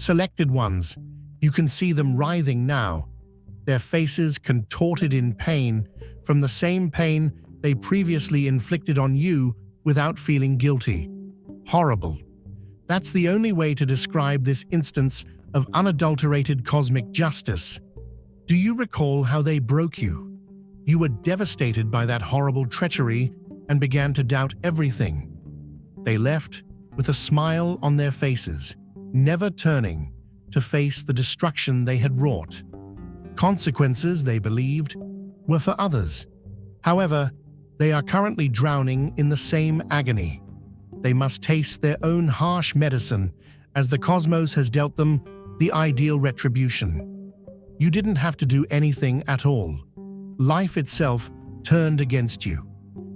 Selected ones, you can see them writhing now, their faces contorted in pain from the same pain they previously inflicted on you without feeling guilty. Horrible. That's the only way to describe this instance of unadulterated cosmic justice. Do you recall how they broke you? You were devastated by that horrible treachery and began to doubt everything. They left with a smile on their faces, never turning to face the destruction they had wrought. Consequences, they believed, were for others. However, they are currently drowning in the same agony. They must taste their own harsh medicine as the cosmos has dealt them the ideal retribution. You didn't have to do anything at all. Life itself turned against you.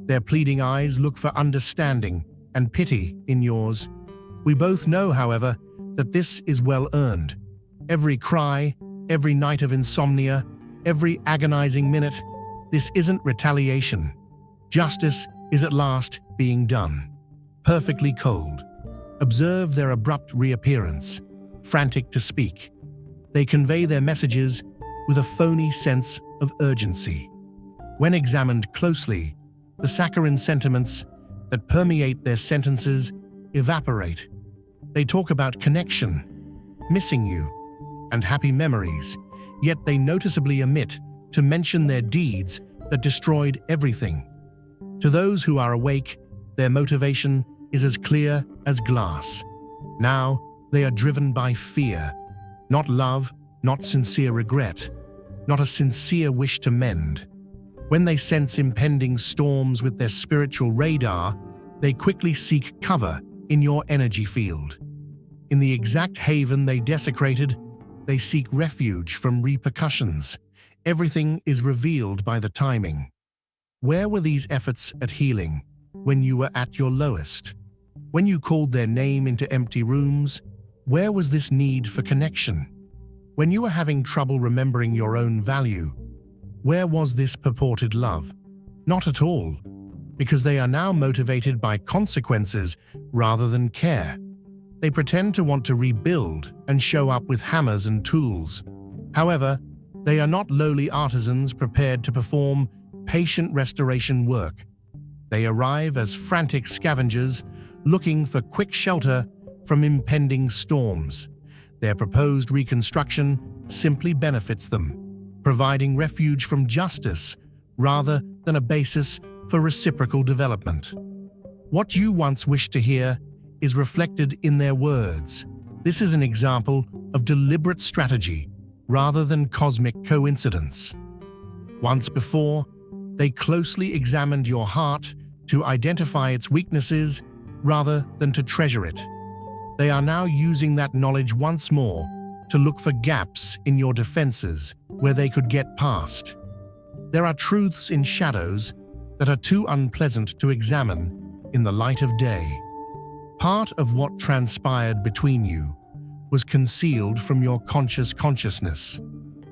Their pleading eyes look for understanding and pity in yours. We both know, however, that this is well earned. Every cry, every night of insomnia, every agonizing minute, this isn't retaliation. Justice is at last being done. Perfectly cold. Observe their abrupt reappearance, frantic to speak. They convey their messages with a phony sense of urgency. When examined closely, the saccharine sentiments that permeate their sentences evaporate. They talk about connection, missing you, and happy memories, yet they noticeably omit to mention their deeds that destroyed everything. To those who are awake, their motivation is as clear as glass. Now they are driven by fear, not love, not sincere regret, not a sincere wish to mend. When they sense impending storms with their spiritual radar, they quickly seek cover in your energy field. In the exact haven they desecrated, they seek refuge from repercussions. Everything is revealed by the timing. Where were these efforts at healing when you were at your lowest? When you called their name into empty rooms, where was this need for connection? When you were having trouble remembering your own value, where was this purported love? Not at all, because they are now motivated by consequences rather than care. They pretend to want to rebuild and show up with hammers and tools. However, they are not lowly artisans prepared to perform patient restoration work. They arrive as frantic scavengers looking for quick shelter from impending storms. Their proposed reconstruction simply benefits them, providing refuge from justice rather than a basis for reciprocal development. What you once wished to hear is reflected in their words. This is an example of deliberate strategy rather than cosmic coincidence. Once before, they closely examined your heart to identify its weaknesses rather than to treasure it. They are now using that knowledge once more to look for gaps in your defenses where they could get past. There are truths in shadows that are too unpleasant to examine in the light of day. Part of what transpired between you was concealed from your consciousness.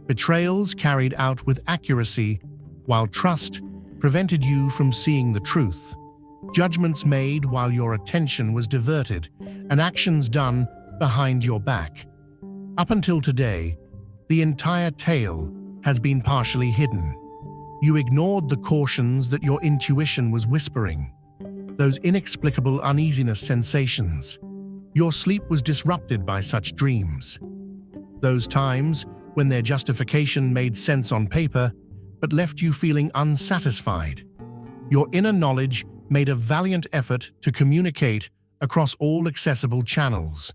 Betrayals carried out with accuracy, while trust prevented you from seeing the truth. Judgments made while your attention was diverted, and actions done behind your back. Up until today, the entire tale has been partially hidden. You ignored the cautions that your intuition was whispering, those inexplicable uneasiness sensations. Your sleep was disrupted by such dreams. Those times when their justification made sense on paper, but left you feeling unsatisfied. Your inner knowledge made a valiant effort to communicate across all accessible channels.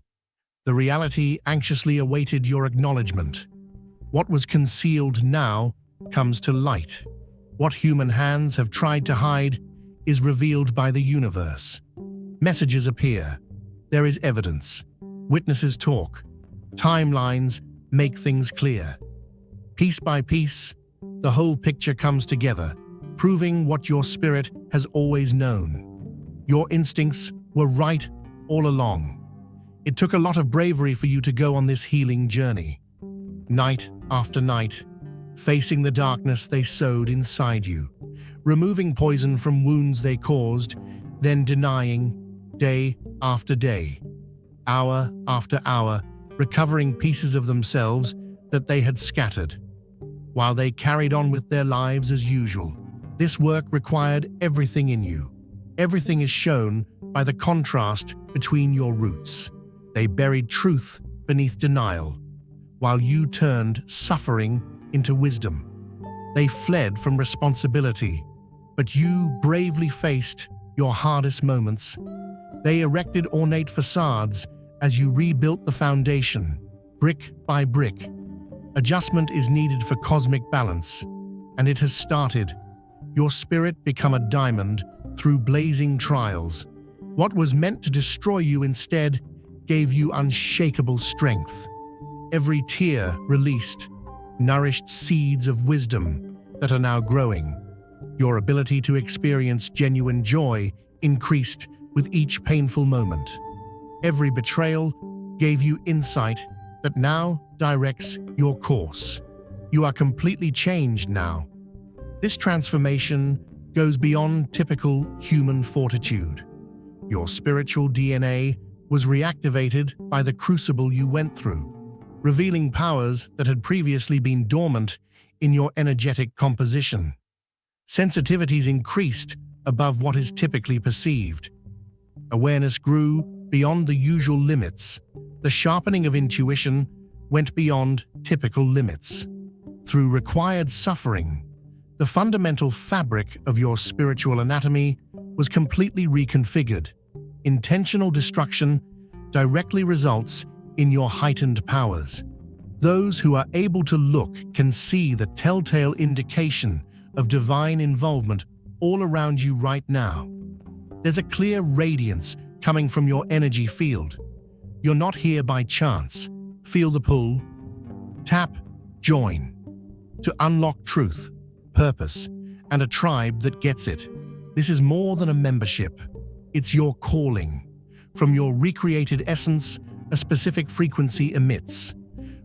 The reality anxiously awaited your acknowledgement. What was concealed now comes to light. What human hands have tried to hide is revealed by the universe. Messages appear. There is evidence. Witnesses talk. Timelines make things clear. Piece by piece, the whole picture comes together, proving what your spirit has always known. Your instincts were right all along. It took a lot of bravery for you to go on this healing journey. Night after night, facing the darkness they sowed inside you, removing poison from wounds they caused, then denying, day after day, hour after hour, recovering pieces of themselves that they had scattered, while they carried on with their lives as usual. This work required everything in you. Everything is shown by the contrast between your roots. They buried truth beneath denial, while you turned suffering into wisdom. They fled from responsibility, but you bravely faced your hardest moments. They erected ornate facades as you rebuilt the foundation, brick by brick. Adjustment is needed for cosmic balance, and it has started. Your spirit become a diamond through blazing trials. What was meant to destroy you instead gave you unshakable strength. Every tear released nourished seeds of wisdom that are now growing. Your ability to experience genuine joy increased with each painful moment. Every betrayal gave you insight that now directs your course. You are completely changed now. This transformation goes beyond typical human fortitude. Your spiritual DNA was reactivated by the crucible you went through, revealing powers that had previously been dormant in your energetic composition. Sensitivities increased above what is typically perceived. Awareness grew beyond the usual limits. The sharpening of intuition went beyond typical limits. Through required suffering, the fundamental fabric of your spiritual anatomy was completely reconfigured. Intentional destruction directly results in your heightened powers. Those who are able to look can see the telltale indication of divine involvement all around you right now. There's a clear radiance coming from your energy field. You're not here by chance. Feel the pull. Tap Join to unlock truth, purpose, and a tribe that gets it. This is more than a membership. It's your calling. From your recreated essence, a specific frequency emits.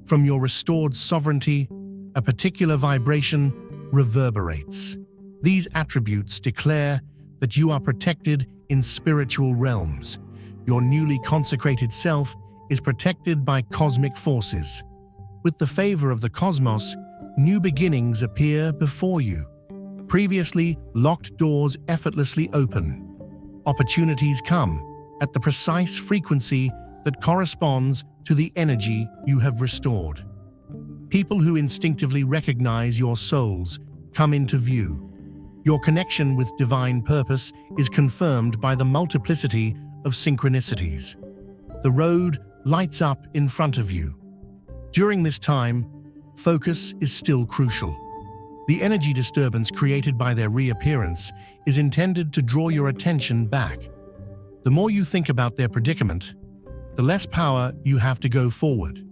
From your restored sovereignty, a particular vibration reverberates. These attributes declare that you are protected in spiritual realms. Your newly consecrated self is protected by cosmic forces. With the favor of the cosmos, new beginnings appear before you. Previously locked doors effortlessly open. Opportunities come at the precise frequency that corresponds to the energy you have restored. People who instinctively recognize your souls come into view. Your connection with divine purpose is confirmed by the multiplicity of synchronicities. The road lights up in front of you. During this time, focus is still crucial. The energy disturbance created by their reappearance is intended to draw your attention back. The more you think about their predicament, the less power you have to go forward.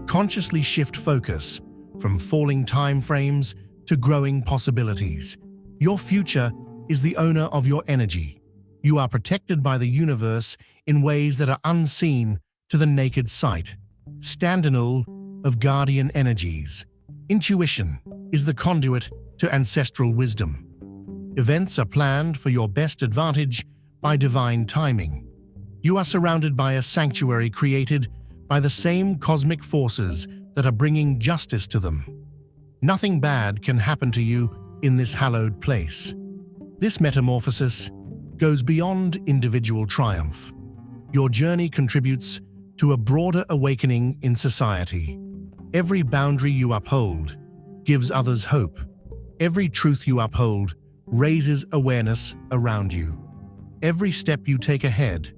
Consciously shift focus from falling time frames to growing possibilities. Your future is the owner of your energy. You are protected by the universe in ways that are unseen to the naked sight. Stand in awe of guardian energies. Intuition is the conduit to ancestral wisdom. Events are planned for your best advantage by divine timing. You are surrounded by a sanctuary created by the same cosmic forces that are bringing justice to them. Nothing bad can happen to you in this hallowed place. This metamorphosis goes beyond individual triumph. Your journey contributes to a broader awakening in society. Every boundary you uphold gives others hope. Every truth you uphold raises awareness around you. Every step you take ahead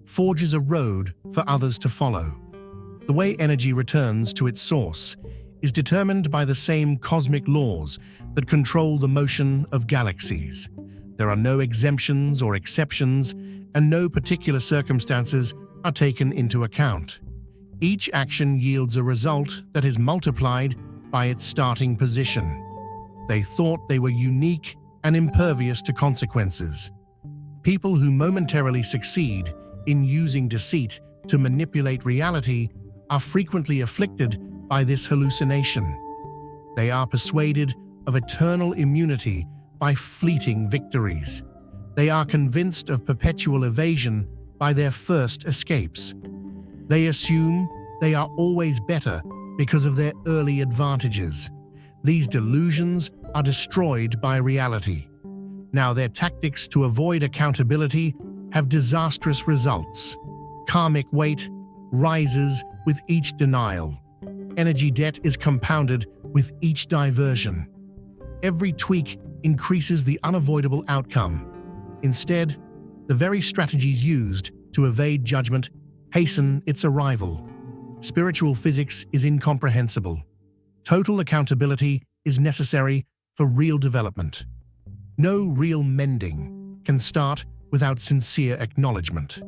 forges a road for others to follow. The way energy returns to its source is determined by the same cosmic laws that control the motion of galaxies. There are no exemptions or exceptions, and no particular circumstances are taken into account. Each action yields a result that is multiplied by its starting position. They thought they were unique and impervious to consequences. People who momentarily succeed in using deceit to manipulate reality are frequently afflicted by this hallucination. They are persuaded of eternal immunity by fleeting victories. They are convinced of perpetual evasion by their first escapes. They assume they are always better because of their early advantages. These delusions are destroyed by reality. Now their tactics to avoid accountability have disastrous results. Karmic weight rises with each denial. Energy debt is compounded with each diversion. Every tweak increases the unavoidable outcome. Instead, the very strategies used to evade judgment hasten its arrival. Spiritual physics is incomprehensible. Total accountability is necessary for real development. No real mending can start without sincere acknowledgement.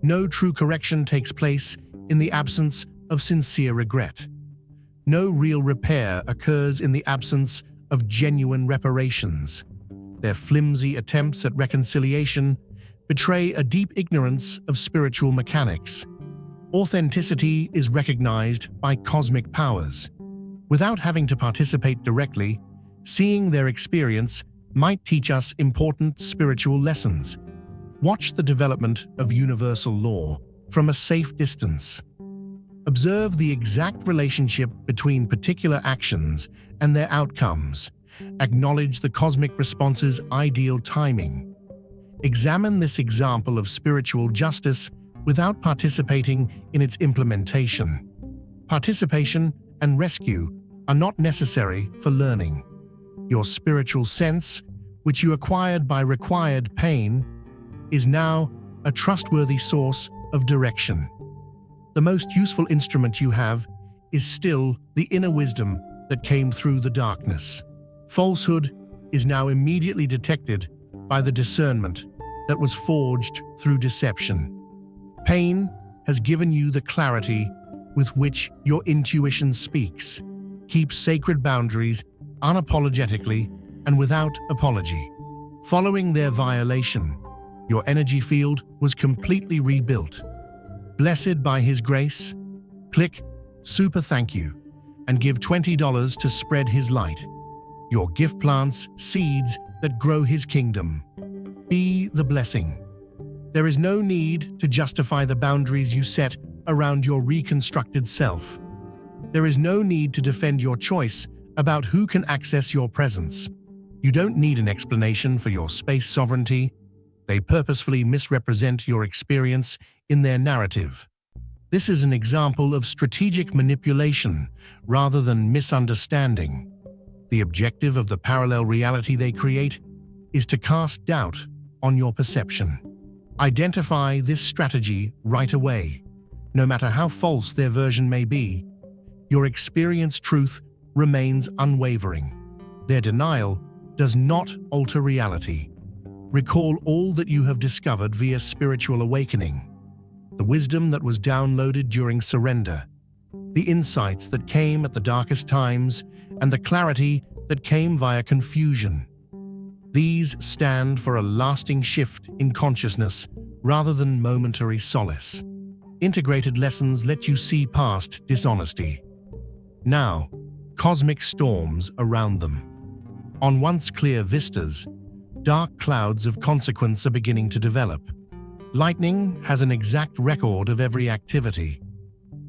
No true correction takes place in the absence of sincere regret. No real repair occurs in the absence of genuine reparations. Their flimsy attempts at reconciliation betray a deep ignorance of spiritual mechanics. Authenticity is recognized by cosmic powers. Without having to participate directly, seeing their experience might teach us important spiritual lessons. Watch the development of universal law from a safe distance. Observe the exact relationship between particular actions and their outcomes. Acknowledge the cosmic response's ideal timing. Examine this example of spiritual justice without participating in its implementation. Participation and rescue are not necessary for learning. Your spiritual sense, which you acquired by required pain, is now a trustworthy source of direction. The most useful instrument you have is still the inner wisdom that came through the darkness. Falsehood is now immediately detected by the discernment that was forged through deception. Pain has given you the clarity with which your intuition speaks. Keep sacred boundaries unapologetically and without apology. Following their violation, your energy field was completely rebuilt. Blessed by His grace, click Super Thank You and give $20 to spread His light. Your gift plants seeds that grow His kingdom. Be the blessing. There is no need to justify the boundaries you set around your reconstructed self. There is no need to defend your choice about who can access your presence. You don't need an explanation for your space sovereignty. They purposefully misrepresent your experience in their narrative. This is an example of strategic manipulation rather than misunderstanding. The objective of the parallel reality they create is to cast doubt on your perception. Identify this strategy right away. No matter how false their version may be, your experienced truth remains unwavering. Their denial does not alter reality. Recall all that you have discovered via spiritual awakening, the wisdom that was downloaded during surrender, the insights that came at the darkest times, and the clarity that came via confusion. These stand for a lasting shift in consciousness rather than momentary solace. Integrated lessons let you see past dishonesty. Now, cosmic storms around them. On once clear vistas, dark clouds of consequence are beginning to develop. Lightning has an exact record of every activity.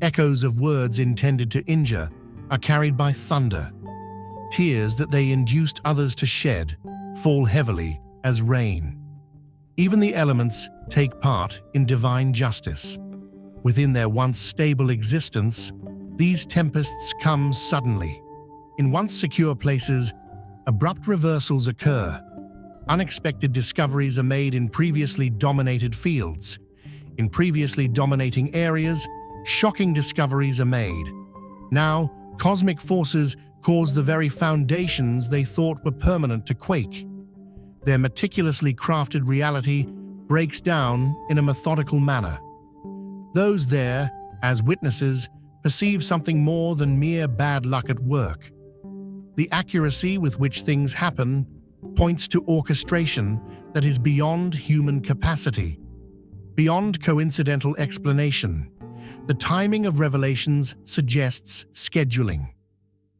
Echoes of words intended to injure are carried by thunder. Tears that they induced others to shed fall heavily as rain. Even the elements take part in divine justice. Within their once stable existence, these tempests come suddenly. In once secure places, abrupt reversals occur. Unexpected discoveries are made in previously dominated fields. In previously dominating areas, shocking discoveries are made. Now, cosmic forces cause the very foundations they thought were permanent to quake. Their meticulously crafted reality breaks down in a methodical manner. Those there, as witnesses, perceive something more than mere bad luck at work. The accuracy with which things happen points to orchestration that is beyond human capacity, beyond coincidental explanation. The timing of revelations suggests scheduling.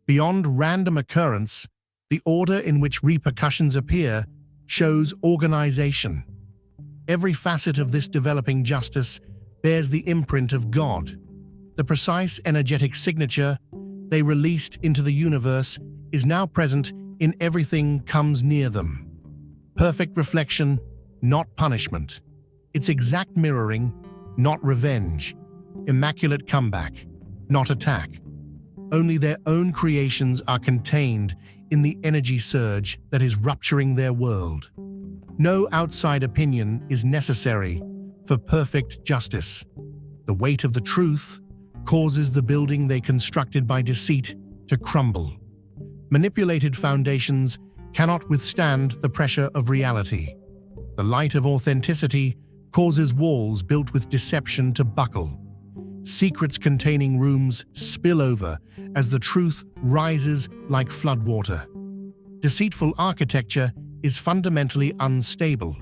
Beyond random occurrence, the order in which repercussions appear shows organization. Every facet of this developing justice bears the imprint of God. The precise energetic signature they released into the universe is now present in everything comes near them. Perfect reflection, not punishment. It's exact mirroring, not revenge. Immaculate comeback, not attack. Only their own creations are contained in the energy surge that is rupturing their world. No outside opinion is necessary for perfect justice. The weight of the truth causes the building they constructed by deceit to crumble. Manipulated foundations cannot withstand the pressure of reality. The light of authenticity causes walls built with deception to buckle. Secrets containing rooms spill over as the truth rises like floodwater. Deceitful architecture is fundamentally unstable.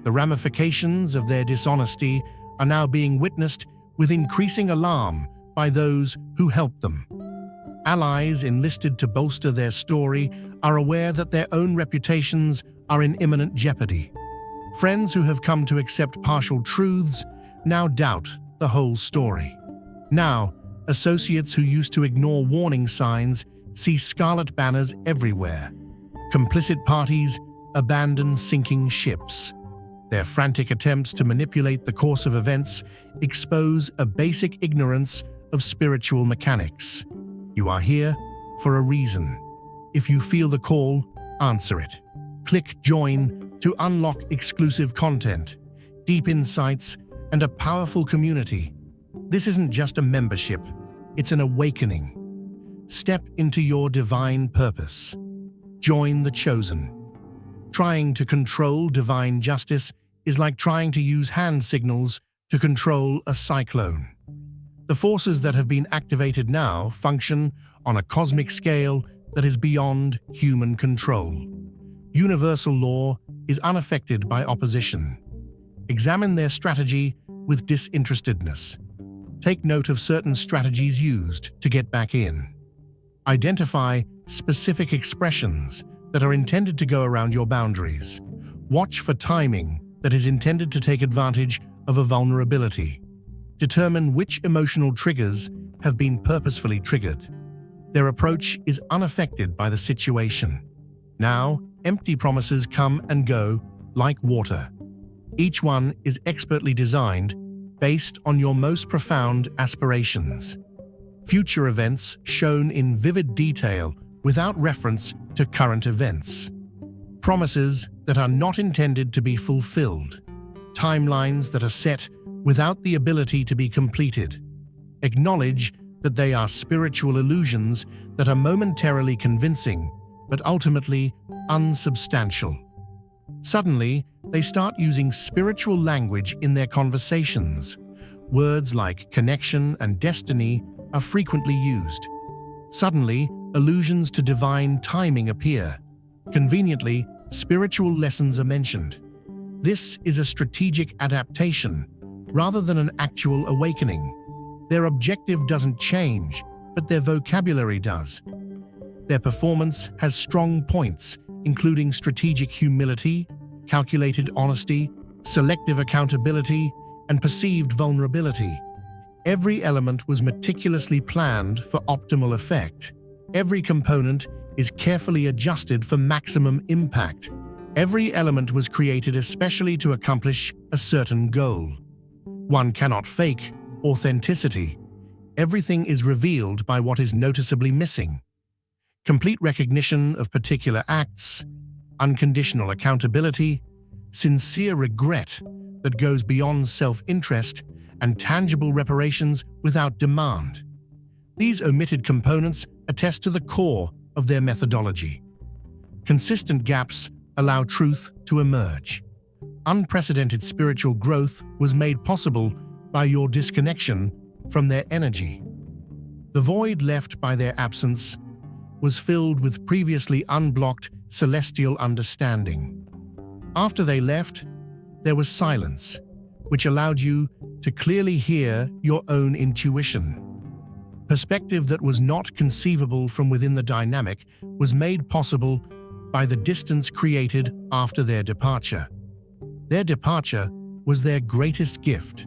The ramifications of their dishonesty are now being witnessed with increasing alarm by those who help them. Allies enlisted to bolster their story are aware that their own reputations are in imminent jeopardy. Friends who have come to accept partial truths now doubt the whole story. Now, associates who used to ignore warning signs see scarlet banners everywhere. Complicit parties abandon sinking ships. Their frantic attempts to manipulate the course of events expose a basic ignorance of spiritual mechanics. You are here for a reason. If you feel the call, answer it. Click Join to unlock exclusive content, deep insights, and a powerful community. This isn't just a membership, it's an awakening. Step into your divine purpose. Join the chosen. Trying to control divine justice is like trying to use hand signals to control a cyclone. The forces that have been activated now function on a cosmic scale that is beyond human control. Universal law is unaffected by opposition. Examine their strategy with disinterestedness. Take note of certain strategies used to get back in. Identify specific expressions that are intended to go around your boundaries. Watch for timing that is intended to take advantage of a vulnerability. Determine which emotional triggers have been purposefully triggered. Their approach is unaffected by the situation. Now, empty promises come and go like water. Each one is expertly designed based on your most profound aspirations. Future events shown in vivid detail without reference to current events. Promises that are not intended to be fulfilled. Timelines that are set without the ability to be completed. Acknowledge that they are spiritual illusions that are momentarily convincing, but ultimately unsubstantial. Suddenly, they start using spiritual language in their conversations. Words like connection and destiny are frequently used. Suddenly, allusions to divine timing appear. Conveniently, spiritual lessons are mentioned. This is a strategic adaptation, rather than an actual awakening. Their objective doesn't change, but their vocabulary does. Their performance has strong points, including strategic humility, calculated honesty, selective accountability, and perceived vulnerability. Every element was meticulously planned for optimal effect. Every component is carefully adjusted for maximum impact. Every element was created especially to accomplish a certain goal. One cannot fake authenticity. Everything is revealed by what is noticeably missing. Complete recognition of particular acts, unconditional accountability, sincere regret that goes beyond self-interest, and tangible reparations without demand. These omitted components attest to the core of their methodology. Consistent gaps allow truth to emerge. Unprecedented spiritual growth was made possible by your disconnection from their energy. The void left by their absence was filled with previously unblocked celestial understanding. After they left, there was silence, which allowed you to clearly hear your own intuition. Perspective that was not conceivable from within the dynamic was made possible by the distance created after their departure. Their departure was their greatest gift.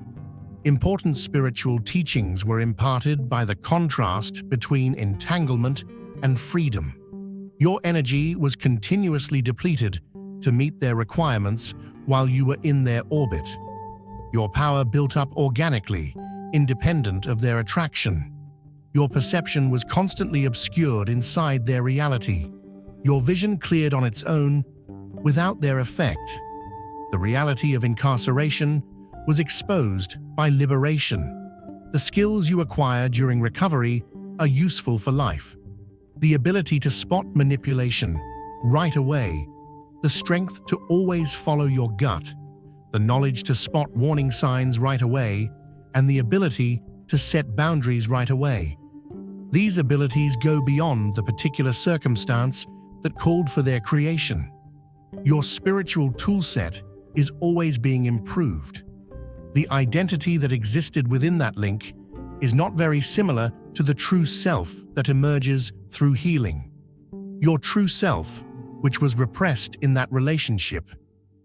Important spiritual teachings were imparted by the contrast between entanglement and freedom. Your energy was continuously depleted to meet their requirements while you were in their orbit. Your power built up organically, independent of their attraction. Your perception was constantly obscured inside their reality. Your vision cleared on its own, without their effect. The reality of incarceration was exposed by liberation. The skills you acquire during recovery are useful for life. The ability to spot manipulation right away, the strength to always follow your gut, the knowledge to spot warning signs right away, and the ability to set boundaries right away. These abilities go beyond the particular circumstance that called for their creation. Your spiritual toolset is always being improved. The identity that existed within that link is not very similar to the true self that emerges through healing. Your true self, which was repressed in that relationship,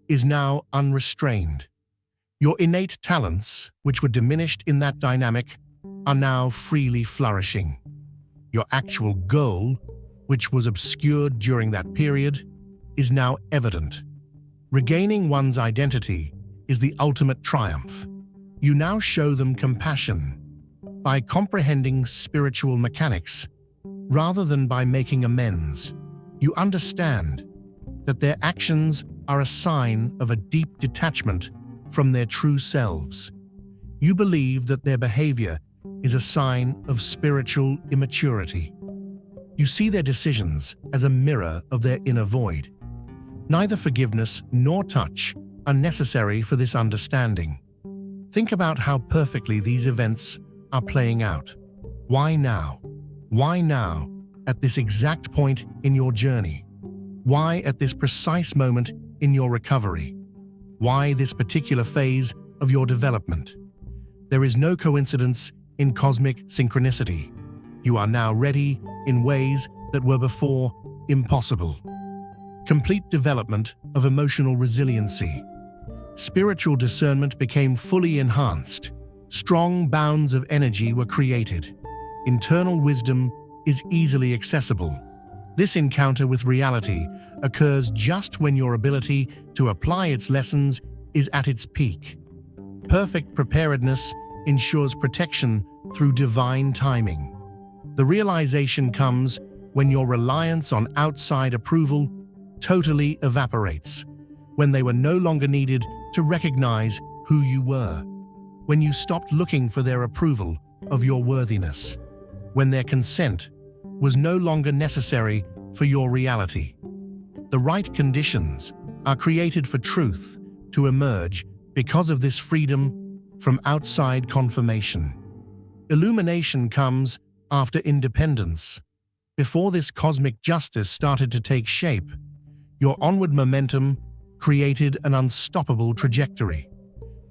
is now unrestrained. Your innate talents, which were diminished in that dynamic, are now freely flourishing. Your actual goal, which was obscured during that period, is now evident. Regaining one's identity is the ultimate triumph. You now show them compassion by comprehending spiritual mechanics rather than by making amends. You understand that their actions are a sign of a deep detachment from their true selves. You believe that their behavior is a sign of spiritual immaturity. You see their decisions as a mirror of their inner void. Neither forgiveness nor touch are necessary for this understanding. Think about how perfectly these events are playing out. Why now? Why now, at this exact point in your journey? Why at this precise moment in your recovery? Why this particular phase of your development? There is no coincidence in cosmic synchronicity. You are now ready in ways that were before impossible. Complete development of emotional resiliency. Spiritual discernment became fully enhanced. Strong bounds of energy were created. Internal wisdom is easily accessible. This encounter with reality occurs just when your ability to apply its lessons is at its peak. Perfect preparedness ensures protection through divine timing. The realization comes when your reliance on outside approval totally evaporates, when they were no longer needed to recognize who you were, when you stopped looking for their approval of your worthiness, when their consent was no longer necessary for your reality. The right conditions are created for truth to emerge because of this freedom from outside confirmation. Illumination comes after independence. Before this cosmic justice started to take shape, your onward momentum created an unstoppable trajectory.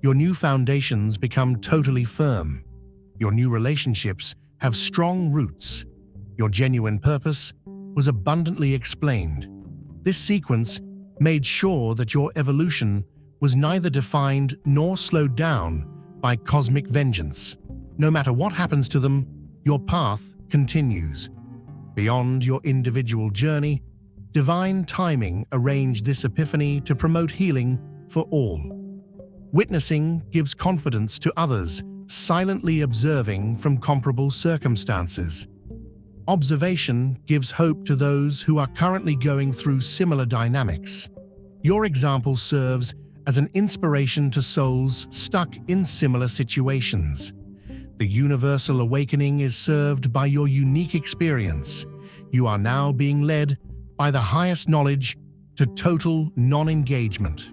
Your new foundations become totally firm. Your new relationships have strong roots. Your genuine purpose was abundantly explained. This sequence made sure that your evolution was neither defined nor slowed down by cosmic vengeance. No matter what happens to them, your path continues. Beyond your individual journey, divine timing arranged this epiphany to promote healing for all. Witnessing gives confidence to others, silently observing from comparable circumstances. Observation gives hope to those who are currently going through similar dynamics. Your example serves as an inspiration to souls stuck in similar situations. The universal awakening is served by your unique experience. You are now being led by the highest knowledge to total non-engagement.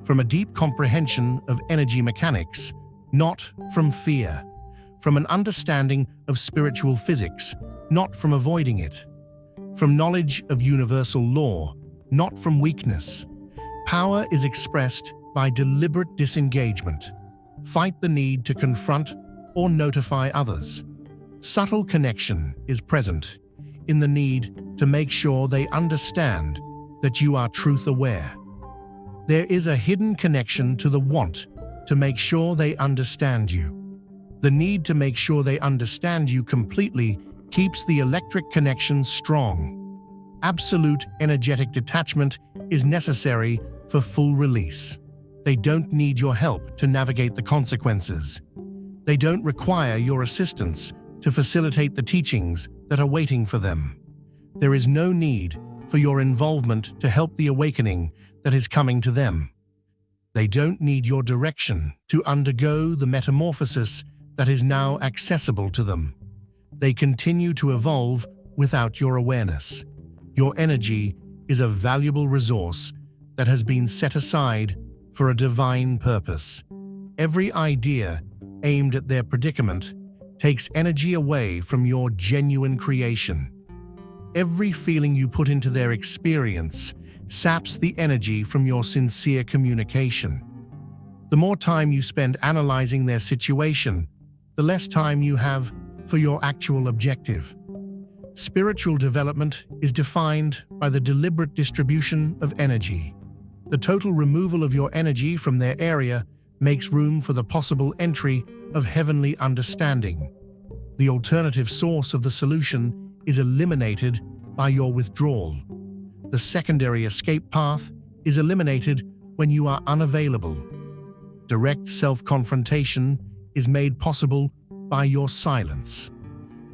From a deep comprehension of energy mechanics, not from fear. From an understanding of spiritual physics, not from avoiding it. From knowledge of universal law, not from weakness. Power is expressed by deliberate disengagement. Fight the need to confront or notify others. Subtle connection is present in the need to make sure they understand that you are truth-aware. There is a hidden connection to the want to make sure they understand you. The need to make sure they understand you completely keeps the electric connection strong. Absolute energetic detachment is necessary for full release. They don't need your help to navigate the consequences. They don't require your assistance to facilitate the teachings that are waiting for them. There is no need for your involvement to help the awakening that is coming to them. They don't need your direction to undergo the metamorphosis that is now accessible to them. They continue to evolve without your awareness. Your energy is a valuable resource that has been set aside for a divine purpose. Every idea aimed at their predicament takes energy away from your genuine creation. Every feeling you put into their experience saps the energy from your sincere communication. The more time you spend analyzing their situation, the less time you have for your actual objective. Spiritual development is defined by the deliberate distribution of energy. The total removal of your energy from their area makes room for the possible entry of heavenly understanding. The alternative source of the solution is eliminated by your withdrawal. The secondary escape path is eliminated when you are unavailable. Direct self-confrontation is made possible by your silence.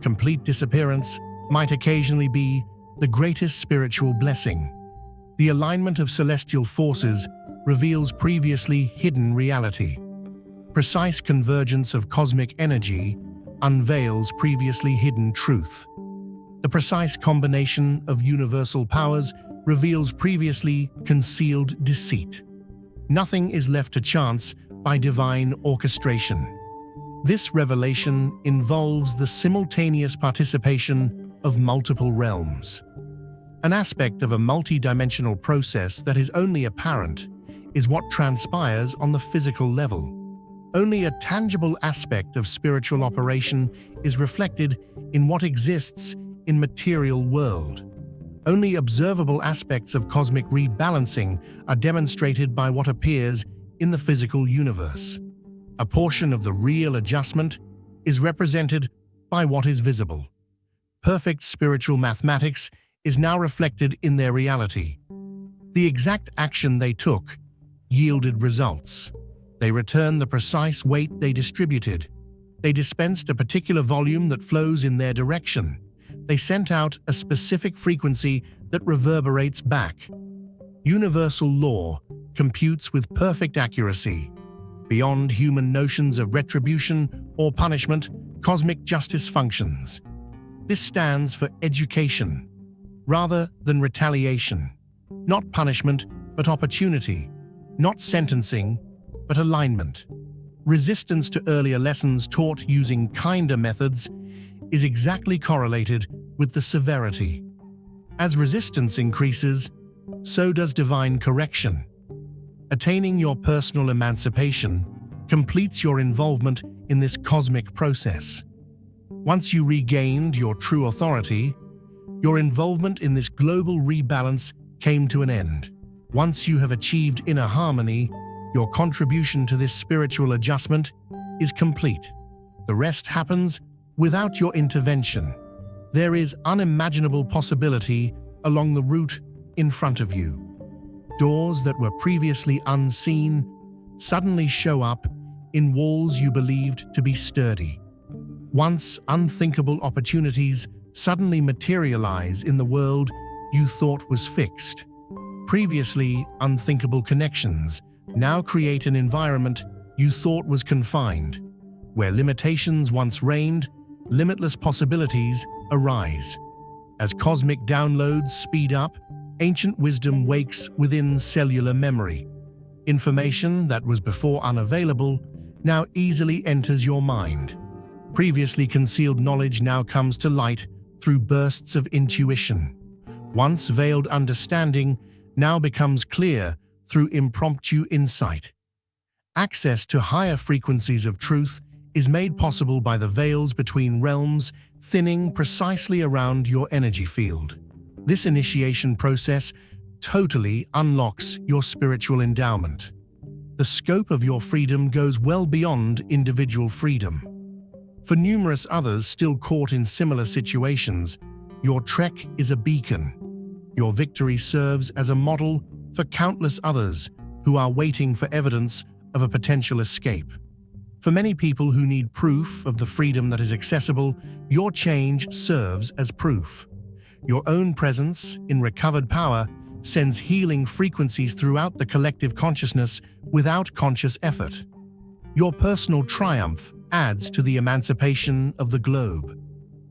Complete disappearance might occasionally be the greatest spiritual blessing. The alignment of celestial forces reveals previously hidden reality. Precise convergence of cosmic energy unveils previously hidden truth. The precise combination of universal powers reveals previously concealed deceit. Nothing is left to chance by divine orchestration. This revelation involves the simultaneous participation of multiple realms. An aspect of a multi-dimensional process that is only apparent is what transpires on the physical level. Only a tangible aspect of spiritual operation is reflected in what exists in material world. Only observable aspects of cosmic rebalancing are demonstrated by what appears in the physical universe. A portion of the real adjustment is represented by what is visible. Perfect spiritual mathematics is now reflected in their reality. The exact action they took yielded results. They returned the precise weight they distributed. They dispensed a particular volume that flows in their direction. They sent out a specific frequency that reverberates back. Universal law computes with perfect accuracy. Beyond human notions of retribution or punishment, cosmic justice functions. This stands for education, rather than retaliation. Not punishment, but opportunity. Not sentencing, but alignment. Resistance to earlier lessons taught using kinder methods is exactly correlated with the severity. As resistance increases, so does divine correction. Attaining your personal emancipation completes your involvement in this cosmic process. Once you regained your true authority, your involvement in this global rebalance came to an end. Once you have achieved inner harmony, your contribution to this spiritual adjustment is complete. The rest happens without your intervention. There is unimaginable possibility along the route in front of you. Doors that were previously unseen suddenly show up in walls you believed to be sturdy. Once unthinkable opportunities suddenly materialize in the world you thought was fixed. Previously unthinkable connections now create an environment you thought was confined. Where limitations once reigned, limitless possibilities arise. As cosmic downloads speed up, ancient wisdom wakes within cellular memory. Information that was before unavailable now easily enters your mind. Previously concealed knowledge now comes to light through bursts of intuition. Once veiled understanding now becomes clear through impromptu insight. Access to higher frequencies of truth is made possible by the veils between realms thinning precisely around your energy field. This initiation process totally unlocks your spiritual endowment. The scope of your freedom goes well beyond individual freedom. For numerous others still caught in similar situations, your trek is a beacon. Your victory serves as a model for countless others who are waiting for evidence of a potential escape. For many people who need proof of the freedom that is accessible, your change serves as proof. Your own presence in recovered power sends healing frequencies throughout the collective consciousness without conscious effort. Your personal triumph adds to the emancipation of the globe.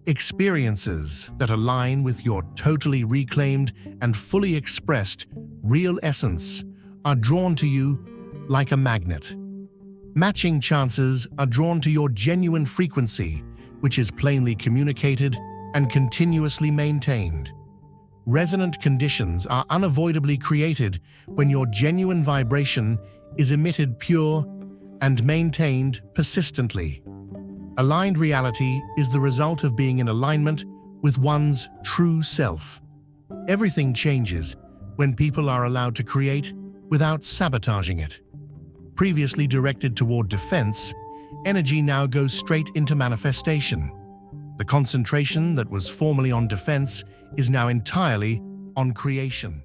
Experiences that align with your totally reclaimed and fully expressed real essence are drawn to you like a magnet. Matching chances are drawn to your genuine frequency, which is plainly communicated and continuously maintained. Resonant conditions are unavoidably created when your genuine vibration is emitted pure and maintained persistently. Aligned reality is the result of being in alignment with one's true self. Everything changes when people are allowed to create without sabotaging it. Previously directed toward defense, energy now goes straight into manifestation. The concentration that was formerly on defense is now entirely on creation.